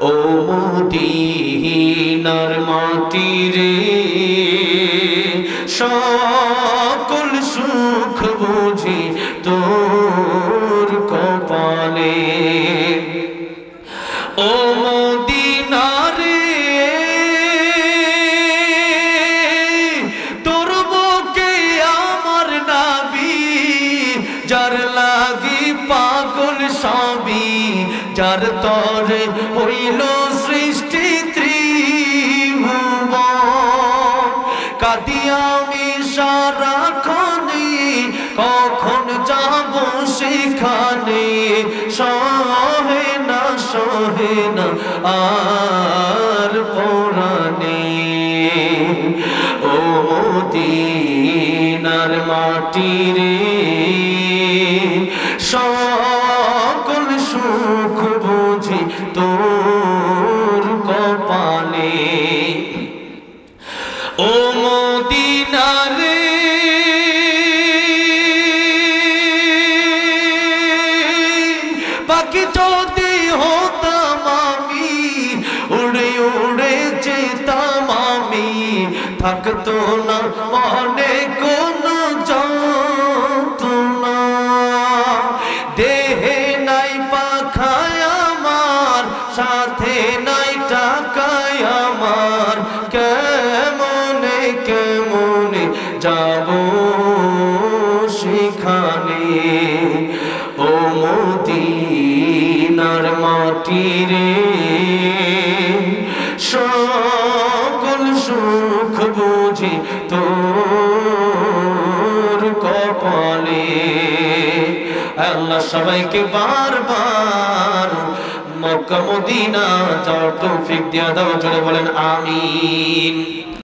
ও মদিনার মাটি রে সকল সুখ বুঝি তোর কপালে ও মদিনা রে তোর বুকে আমার নবী যার লাগি পাগল সবই যার তরে হইল সৃষ্টি ত্রিভুবন কাঁদি আমি সারাক্ষণে কখন যাব সেখানে সহে না আর পরাণে ও মদিনার মাটি রে সকল সুখ বুঝি তোর কপালে ও মদিনা রে বাকি যদি হতাম আমি উড়ে উড়ে যেতাম আমি থাকতো না মনে কোনো যন্ত্রণা দেহে নাই পাখায় আমার সাথে নাই টাকায় আমার কেমনে কেমনে যাব সেখানে ও মদিনার মাটি রে সকল সুখ বুঝি তোর কপালে আল্লাহ সবাইকে বারবার মক্কা মদিনা যাওয়ার তৌফিক দিয়া দাও জোরে বলেন আমিন।